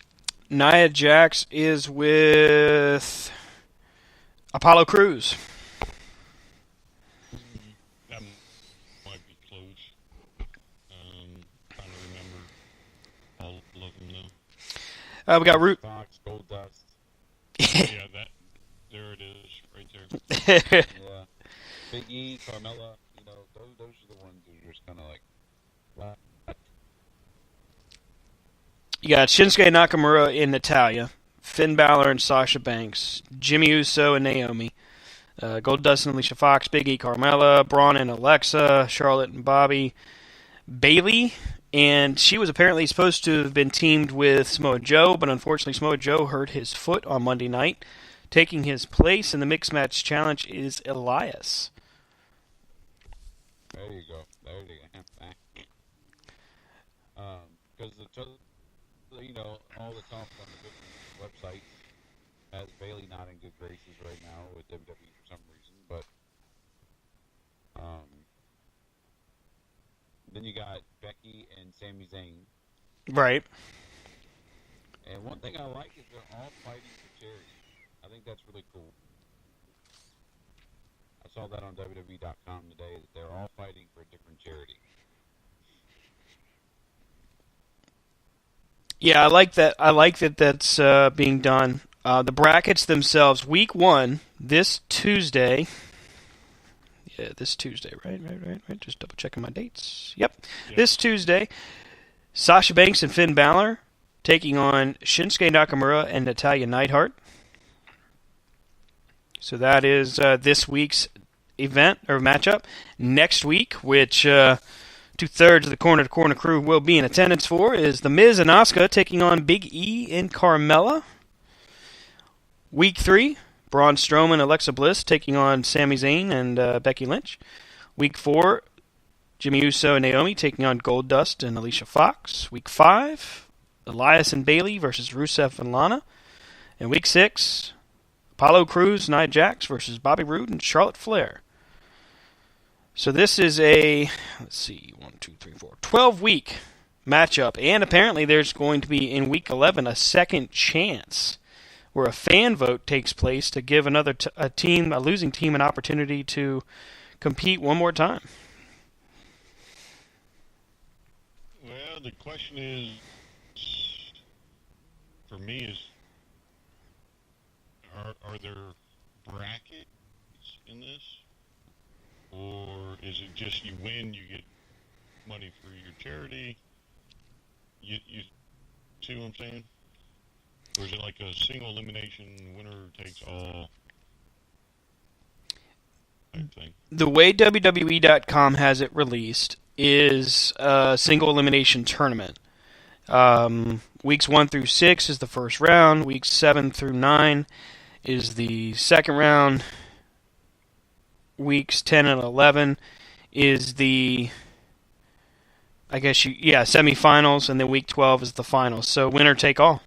Speaker 1: Nia Jax is with Apollo Crews.
Speaker 3: That might be close. Trying to remember all of them though.
Speaker 1: We got Root.
Speaker 2: Fox, Gold Dust.
Speaker 3: Yeah, there it is, right there.
Speaker 2: Yeah. Big E, Carmella, those are the ones that are just kind of like, what?
Speaker 1: You got Shinsuke Nakamura and Natalya, Finn Balor and Sasha Banks, Jimmy Uso and Naomi, Goldust and Alicia Fox, Big E, Carmella, Braun and Alexa, Charlotte and Bobby, Bayley, and she was apparently supposed to have been teamed with Samoa Joe, but unfortunately Samoa Joe hurt his foot on Monday night. Taking his place in the Mixed Match Challenge is Elias.
Speaker 2: There you go. Because all the talk on the different websites has Bayley not in good graces right now with WWE for some reason, but then you got Becky and Sami Zayn.
Speaker 1: Right.
Speaker 2: And one thing I like is they're all fighting for charity. I think that's really cool. I saw that on WWE.com today, that they're all fighting for a different charity.
Speaker 1: Yeah, I like that. I like that that's being done. The brackets themselves, week 1, this Tuesday. Yeah, this Tuesday, right. Just double checking my dates. Yep. This Tuesday, Sasha Banks and Finn Balor taking on Shinsuke Nakamura and Natalya Neidhart. So that is this week's event or matchup. Next week, which two-thirds of the Corner to Corner crew will be in attendance for, is The Miz and Asuka taking on Big E and Carmella. Week 3, Braun Strowman and Alexa Bliss taking on Sami Zayn and Becky Lynch. Week 4, Jimmy Uso and Naomi taking on Goldust and Alicia Fox. Week 5, Elias and Bayley versus Rusev and Lana. And Week 6, Apollo Crews, Nia Jax versus Bobby Roode and Charlotte Flair. So this is a, 12-week matchup. And apparently there's going to be, in Week 11, a second chance where a fan vote takes place to give another a losing team, an opportunity to compete one more time.
Speaker 3: Well, the question is, for me, are there brackets in this? Or is it just you win, you get money for your charity? You see what I'm saying? Or is it like a single elimination, winner takes all type thing?
Speaker 1: The way WWE.com has it released is a single elimination tournament. Weeks 1 through 6 is the first round. Weeks 7 through 9 is the second round. Weeks 10 and 11 is the, semifinals, and then week 12 is the finals. So winner take all.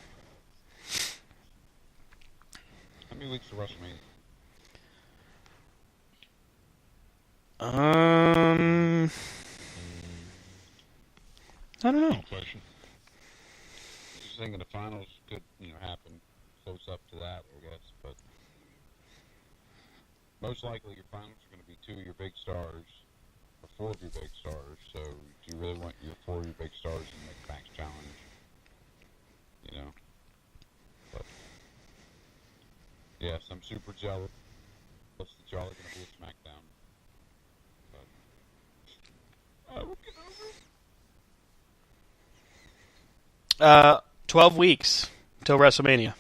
Speaker 2: How many weeks to WrestleMania?
Speaker 1: I don't know.
Speaker 3: Good question.
Speaker 2: Just thinking the finals could, happen close up to that, I guess, but most likely your finals are going to be 2 of your big stars, or 4 of your big stars, so do you really want your 4 of your big stars in the Max Challenge? But, yes, I'm super jealous that y'all are going to be at SmackDown. But, I will get over it.
Speaker 1: 12 weeks till WrestleMania.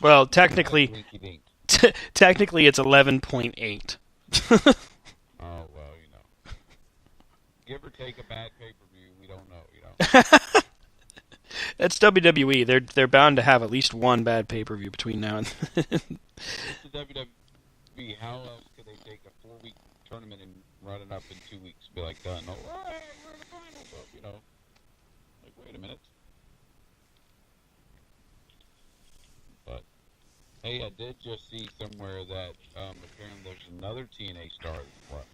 Speaker 1: Well, technically it's 11.8.
Speaker 2: Oh, well, give or take a bad pay-per-view, we don't know,
Speaker 1: That's WWE. They're bound to have at least one bad pay-per-view between now and then.
Speaker 2: It's the WWE. How else could they take a 4-week tournament and run it up in 2 weeks? Be like, done. Oh, we're in the finals. Like, wait a minute. But, hey, I did just see somewhere that apparently there's another TNA star that's left.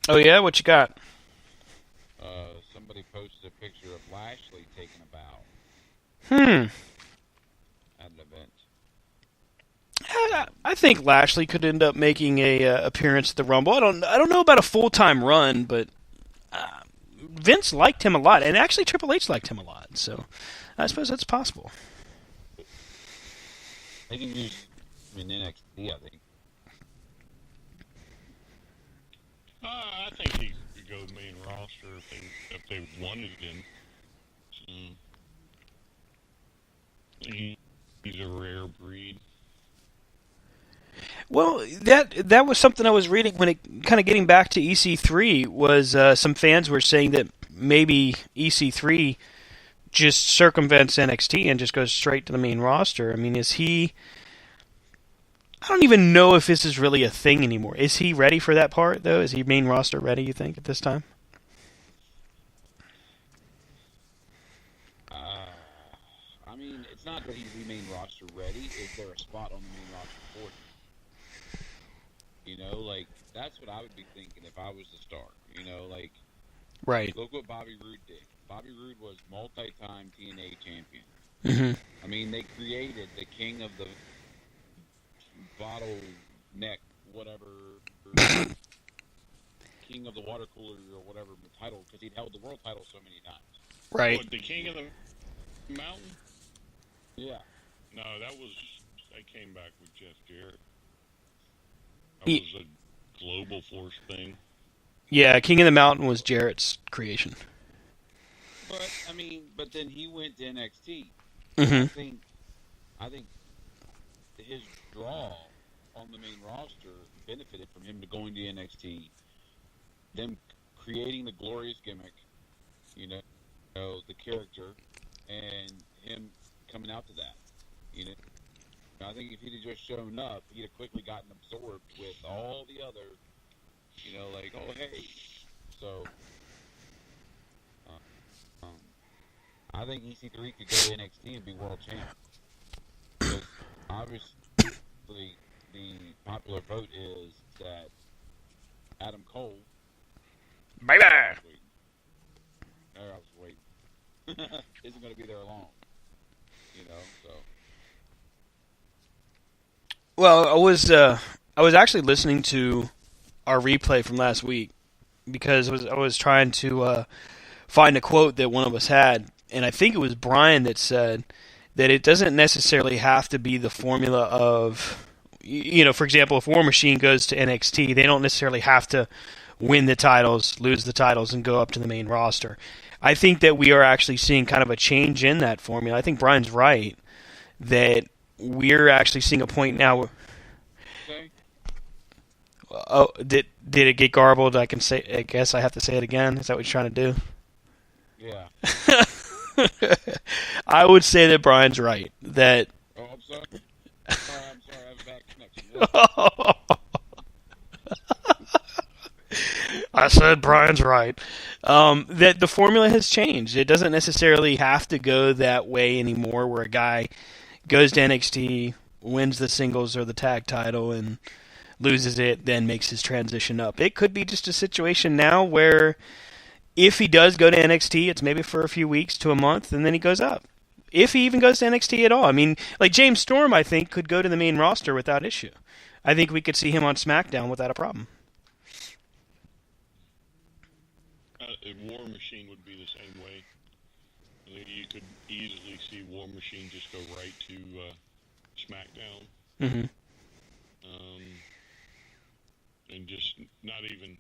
Speaker 1: Oh, yeah? What you got?
Speaker 2: Somebody posted a picture of Lashley taking a bow at an event.
Speaker 1: I think Lashley could end up making a appearance at the Rumble. I don't know about a full-time run, but Vince liked him a lot, and actually Triple H liked him a lot. So I suppose that's possible.
Speaker 2: They can use him in NXT, I think.
Speaker 3: I think he could go main roster if they wanted him. He's a rare breed.
Speaker 1: Well, that was something I was reading when it kind of getting back to EC3 was some fans were saying that maybe EC3 just circumvents NXT and just goes straight to the main roster. I mean, is he? I don't even know if this is really a thing anymore. Is he ready for that part though? Is he main roster ready? You think at this time?
Speaker 2: I mean, it's not that he's main roster ready. Is there a spot on the main roster for him? Like, that's what I would be thinking if I was the star. Like,
Speaker 1: Right.
Speaker 2: Look what Bobby Roode did. Bobby Roode was multi-time TNA champion.
Speaker 1: Mm-hmm.
Speaker 2: I mean, they created the king of the bottle neck, whatever, king of the water cooler or whatever title, because he'd held the world title so many times.
Speaker 1: Right.
Speaker 3: What, the king of the mountain?
Speaker 2: Yeah.
Speaker 3: No, that came back with Jeff Jarrett. That
Speaker 1: He-
Speaker 3: was a global force thing.
Speaker 1: Yeah, King of the Mountain was Jarrett's creation.
Speaker 2: But then he went to NXT.
Speaker 1: Mm-hmm.
Speaker 2: I think his draw on the main roster benefited from him going to NXT, them creating the glorious gimmick, the character, and him coming out to that. I think if he'd have just shown up, he'd have quickly gotten absorbed with all the other, like, oh, hey. So, I think EC3 could go to NXT and be world champ. Because obviously, the popular vote is that Adam Cole.
Speaker 1: Baby!
Speaker 2: I was waiting. Isn't going to be there long. So.
Speaker 1: Well, I was actually listening to our replay from last week because I was trying to find a quote that one of us had, and I think it was Brian that said that it doesn't necessarily have to be the formula of, for example, if War Machine goes to NXT, they don't necessarily have to win the titles, lose the titles, and go up to the main roster. I think that we are actually seeing kind of a change in that formula. I think Brian's right that we're actually seeing a point now.
Speaker 2: Okay.
Speaker 1: Oh, did it get garbled? I guess I have to say it again. Is that what you're trying to do?
Speaker 2: Yeah.
Speaker 1: I would say that Brian's right. That.
Speaker 2: Oh, I'm sorry. I'm sorry. I have a bad connection.
Speaker 1: I said Brian's right. That the formula has changed. It doesn't necessarily have to go that way anymore, where a guy goes to NXT, wins the singles or the tag title, and loses it, then makes his transition up. It could be just a situation now where if he does go to NXT, it's maybe for a few weeks to a month, and then he goes up. If he even goes to NXT at all. I mean, like James Storm, I think, could go to the main roster without issue. I think we could see him on SmackDown without a problem.
Speaker 3: War Machine would be the same way. I think you could easily see War Machine just go right to SmackDown.
Speaker 1: Mm-hmm.
Speaker 3: And just not even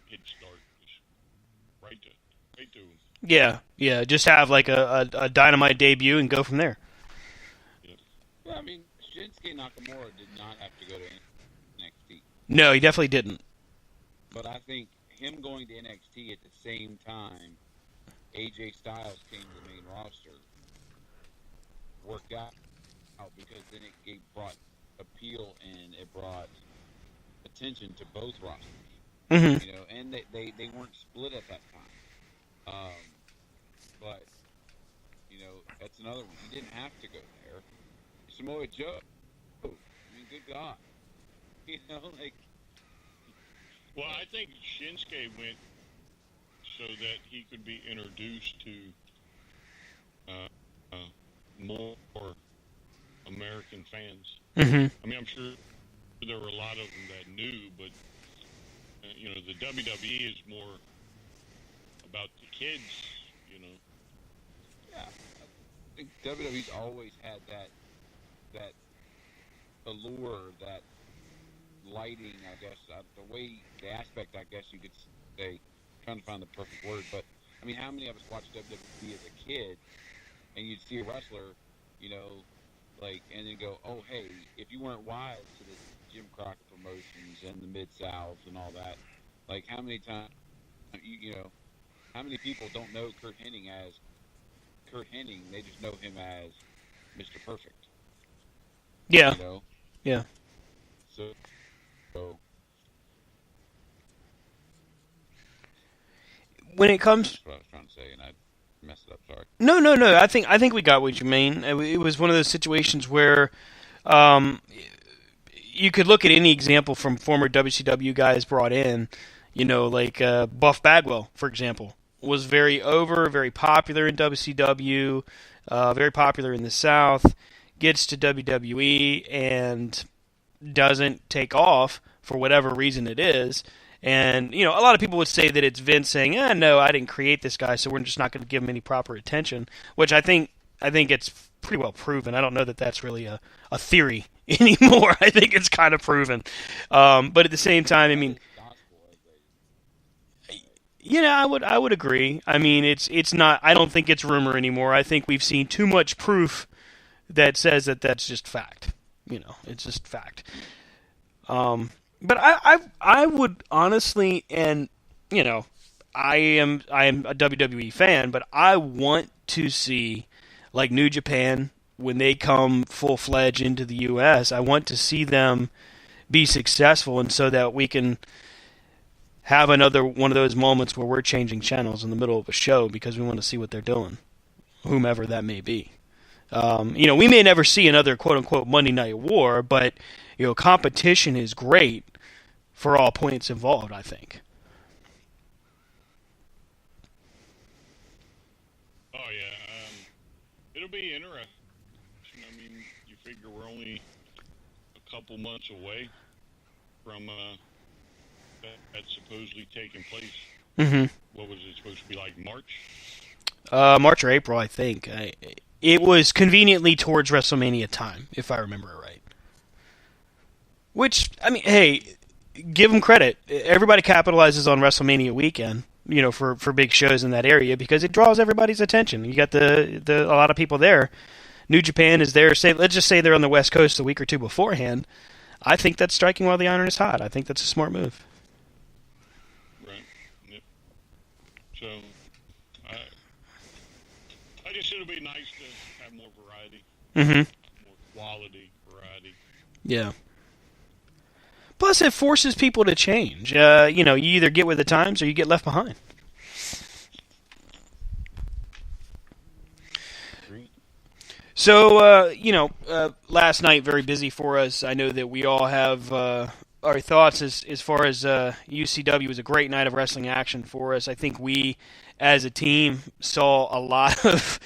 Speaker 3: hit start. Just right to him.
Speaker 1: Yeah. Just have like a Dynamite debut and go from there.
Speaker 3: Yeah.
Speaker 2: Well, I mean, Shinsuke Nakamura did not have to go to NXT.
Speaker 1: No, he definitely didn't.
Speaker 2: But I think him going to NXT at the same time AJ Styles came to the main roster worked out because then it brought appeal and it brought attention to both rosters.
Speaker 1: Mm-hmm.
Speaker 2: And they weren't split at that time. But that's another one. You didn't have to go there. Samoa Joe. I mean, good God.
Speaker 3: Well, I think Shinsuke went so that he could be introduced to more American fans.
Speaker 1: Mm-hmm.
Speaker 3: I mean, I'm sure there were a lot of them that knew, but the WWE is more about the kids.
Speaker 2: Yeah, I think WWE's always had that allure, that lighting, I guess, the aspect, I guess you could say, trying to find the perfect word, but, I mean, how many of us watched WWE as a kid, and you'd see a wrestler, and then go, oh, hey, if you weren't wise to the Jim Crockett promotions and the Mid-South and all that, like, how many times, how many people don't know Kurt Hennig as Kurt Hennig, they just know him as Mr. Perfect.
Speaker 1: Yeah. Yeah.
Speaker 2: So
Speaker 1: when it comes,
Speaker 2: that's what I was trying to say, and I messed it up. Sorry.
Speaker 1: No. I think we got what you mean. It was one of those situations where, you could look at any example from former WCW guys brought in, like Buff Bagwell, for example, was very popular in WCW, very popular in the South, gets to WWE and doesn't take off for whatever reason it is. And, a lot of people would say that it's Vince saying, no, I didn't create this guy, so we're just not going to give him any proper attention, which I think it's pretty well proven. I don't know that that's really a theory anymore. I think it's kind of proven. But at the same time, I mean, I would agree. I mean, it's not. I don't think it's rumor anymore. I think we've seen too much proof that says that that's just fact. It's just fact. But I would honestly, and I am a WWE fan, but I want to see like New Japan when they come full fledged into the U.S. I want to see them be successful, and so that we can have another one of those moments where we're changing channels in the middle of a show because we want to see what they're doing, whomever that may be. We may never see another quote-unquote Monday Night War, but competition is great for all points involved, I think.
Speaker 3: Oh yeah, it'll be interesting. I mean, you figure we're only a couple months away from that supposedly taking place.
Speaker 1: Mm-hmm.
Speaker 3: What was it supposed to be, like March?
Speaker 1: March or April, I think. It was conveniently towards WrestleMania time, if I remember it right. Which, I mean, hey, give them credit. Everybody capitalizes on WrestleMania weekend, for big shows in that area because it draws everybody's attention. You got a lot of people there. New Japan is there. Let's just say they're on the West Coast a week or two beforehand. I think that's striking while the iron is hot. I think that's a smart move.
Speaker 3: Right. Yep. So, I guess it'll be nice to have more variety.
Speaker 1: Mm-hmm.
Speaker 3: More quality variety.
Speaker 1: Yeah. Plus, it forces people to change. You either get with the times or you get left behind. So, last night, very busy for us. I know that we all have our thoughts as far as UCW was a great night of wrestling action for us. I think we, as a team, saw a lot of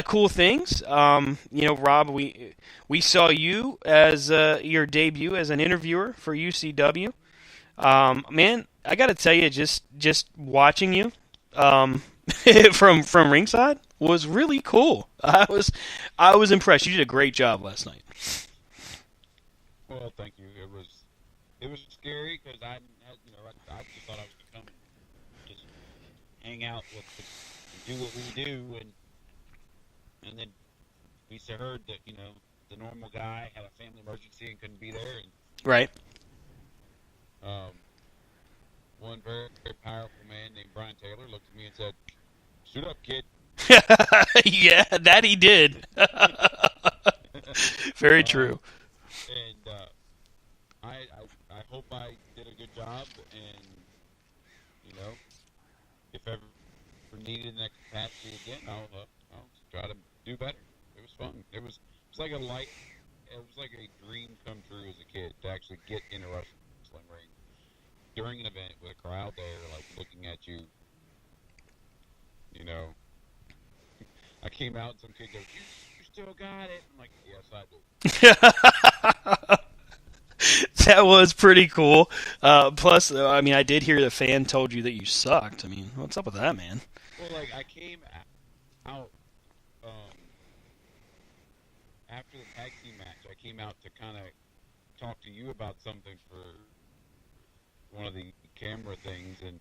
Speaker 1: cool things. Rob, we saw you as your debut as an interviewer for UCW. Man, I got to tell you, just watching you from ringside was really cool. I was impressed. You did a great job last night.
Speaker 2: Well, thank you. It was scary because I just thought I was going to come and just hang out and do what we do, and then we heard that the normal guy had a family emergency and couldn't be there. And,
Speaker 1: right.
Speaker 2: One very, very powerful man named Brian Taylor looked at me and said, "Suit up, kid."
Speaker 1: Yeah, that he did. Very true.
Speaker 2: And I hope I did a good job, and if ever needed in that capacity again, I'll try to do better. It was fun. It was like a dream come true as a kid to actually get in a wrestling ring during an event with a crowd there, like looking at you. I came out and some kid goes, "You still got it?" I'm like, "Yes, I do."
Speaker 1: That was pretty cool. Plus, I mean, I did hear the fan told you that you sucked. I mean, what's up with that, man?
Speaker 2: Well, I came out after the tag team match. I came out to kind of talk to you about something for one of the camera things, and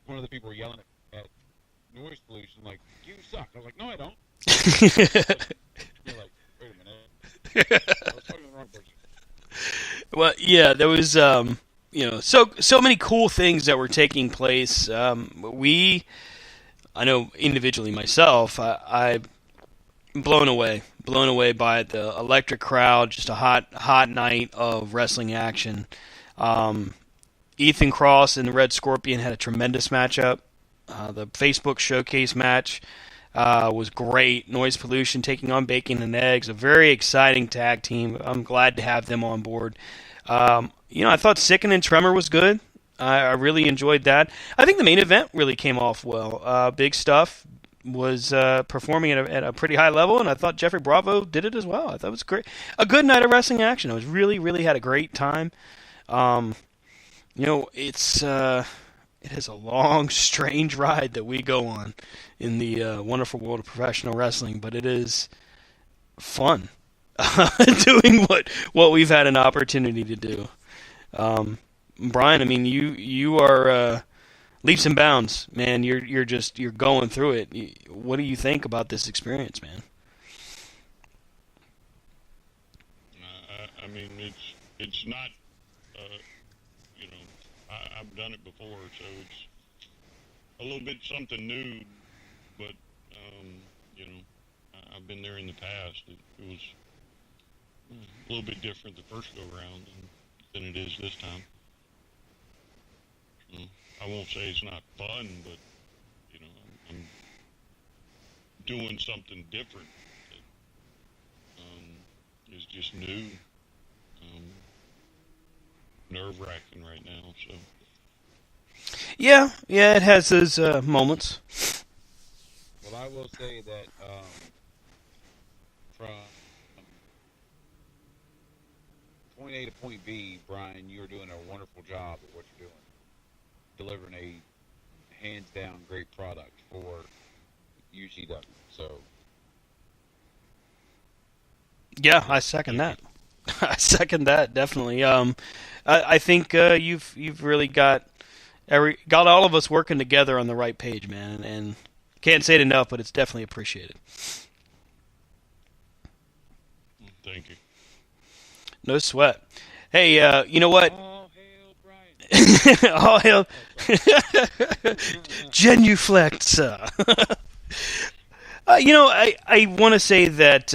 Speaker 2: one of the people were yelling at noise pollution, like, "You suck." I was like, "No, I don't." You're like, "Wait a minute." I was talking to the wrong person.
Speaker 1: Well, yeah, there was, so many cool things that were taking place. I know individually myself, I'm blown away by the electric crowd, just a hot night of wrestling action. Ethan Cross and the Red Scorpion had a tremendous matchup. The Facebook Showcase match was great. Noise Pollution taking on Bacon and Eggs, a very exciting tag team. I'm glad to have them on board. I thought Sicken and Tremor was good. I really enjoyed that. I think the main event really came off well. Big Stuff was performing at a pretty high level, and I thought Jeffrey Bravo did it as well. I thought it was great. A good night of wrestling action. I was really had a great time. It is a long, strange ride that we go on in the wonderful world of professional wrestling, but it is fun. doing what we've had an opportunity to do. Brian, I mean, you are leaps and bounds, man. You're going through it. What do you think about this experience, man?
Speaker 3: I mean, it's not, uh, you know, I've done it before, so it's a little bit something new, but, you know, I've been there in the past. It was a little bit different the first go round than it is this time. I won't say it's not fun, but, you know, I'm doing something different that is just new. Nerve-wracking right now, so.
Speaker 1: Yeah, it has those moments.
Speaker 2: Well, I will say that from point A to point B, Brian, you're doing a wonderful job at what you're doing. Delivering a hands down great product for UCW. So
Speaker 1: Yeah, I second that. I second that definitely. I think you've really got all of us working together on the right page, man. And can't say it enough, but it's definitely appreciated.
Speaker 3: Thank you.
Speaker 1: No sweat. Hey, you know what?
Speaker 2: all hail Brian.
Speaker 1: All hail genuflect. I want to say that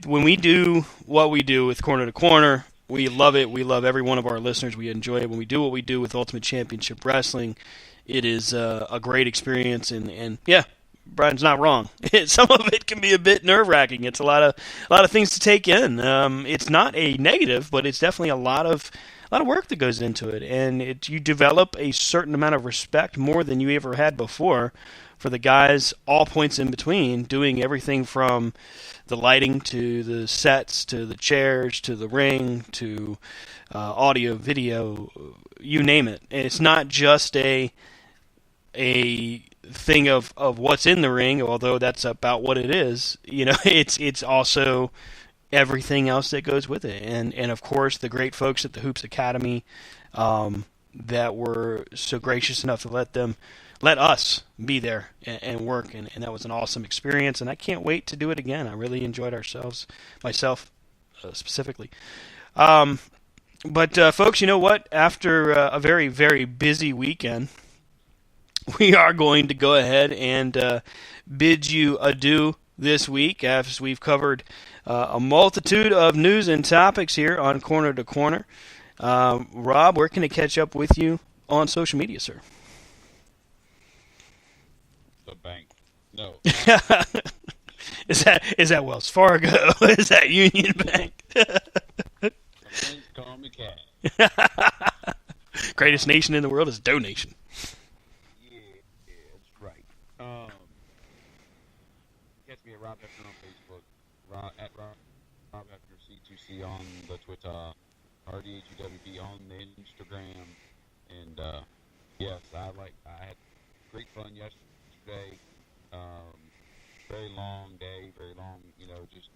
Speaker 1: when we do what we do with Corner to Corner, we love it. We love every one of our listeners. We enjoy it. When we do what we do with Ultimate Championship Wrestling, it is a great experience. And yeah, Brian's not wrong. Some of it can be a bit nerve-wracking. It's a lot of things to take in. It's not a negative, but it's definitely a lot of work that goes into it, and you develop a certain amount of respect more than you ever had before for the guys, all points in between, doing everything from the lighting to the sets to the chairs to the ring to audio, video, you name it. And it's not just a thing of what's in the ring, although that's about what it is. It's also everything else that goes with it, and of course the great folks at the Hoops Academy that were so gracious enough to let us be there and work, and that was an awesome experience, and I can't wait to do it again. I really enjoyed myself specifically. But folks, you know what? After a very, very busy weekend, we are going to go ahead and bid you adieu this week, as we've covered a multitude of news and topics here on Corner to Corner. Rob, where can I catch up with you on social media, sir?
Speaker 2: The bank. No.
Speaker 1: Is that Wells Fargo? Is that Union Bank?
Speaker 2: Friends call me Cat.
Speaker 1: Greatest nation in the world is donation.
Speaker 2: Yeah, that's right. Catch me at Rob Hefner on Facebook, at Rob Hefner C2C on the Twitter, RDHUWB on the Instagram, and yes, I had great fun yesterday. Very long day, very long, just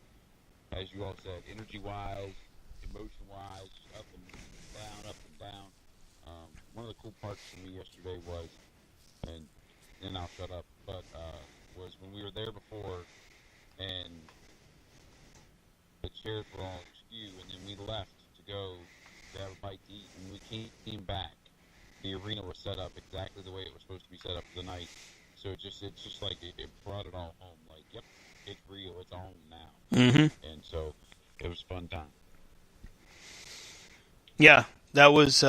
Speaker 2: as you all said, energy-wise, emotion-wise, up and down. One of the cool parts for me yesterday was, and I'll shut up, but was when we were there before, and the chairs were all askew, and then we left to go grab a bite to eat, and we came back. The arena was set up exactly the way it was supposed to be set up for the night. So it's just like it brought it all home. Like, yep, it's real. It's home now.
Speaker 1: Mm-hmm.
Speaker 2: And so it was a fun time.
Speaker 1: Yeah, that was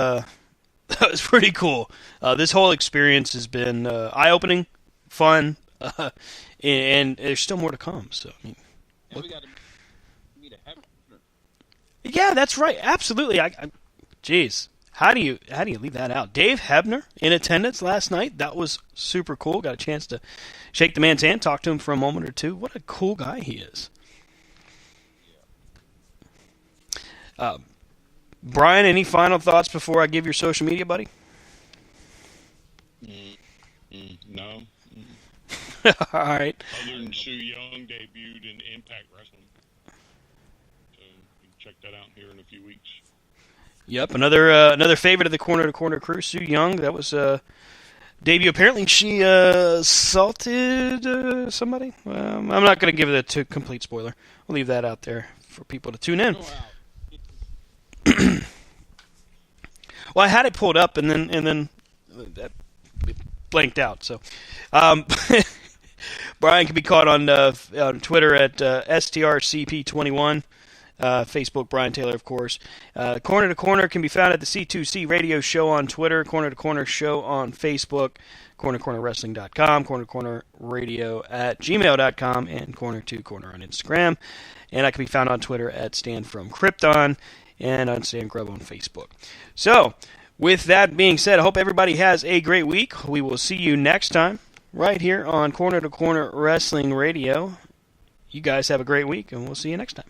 Speaker 1: pretty cool. This whole experience has been eye-opening, fun, and there's still more to come. So, I mean,
Speaker 2: and we got to meet a Hefner.
Speaker 1: Yeah, that's right. Absolutely. Jeez. How do you leave that out? Dave Hebner in attendance last night. That was super cool. Got a chance to shake the man's hand, talk to him for a moment or two. What a cool guy he is. Brian, any final thoughts before I give your social media, buddy?
Speaker 3: No.
Speaker 1: All right.
Speaker 3: Other than Sue Young debuted in Impact Wrestling. check that out here in a few weeks.
Speaker 1: Yep, another favorite of the Corner to Corner crew, Sue Young. That was debut. Apparently, she assaulted somebody. I'm not going to give it a complete spoiler. We'll leave that out there for people to tune in. Well, I had it pulled up, and then that blanked out. So, Brian can be caught on Twitter at STRCP21. Facebook, Brian Taylor, of course. Corner to Corner can be found at the C2C Radio Show on Twitter, Corner to Corner Show on Facebook, cornercornerwrestling.com, Corner to Corner Radio at gmail.com, and Corner to Corner on Instagram. And I can be found on Twitter at Stan from Krypton and on Stan Grub on Facebook. So, with that being said, I hope everybody has a great week. We will see you next time right here on Corner to Corner Wrestling Radio. You guys have a great week, and we'll see you next time.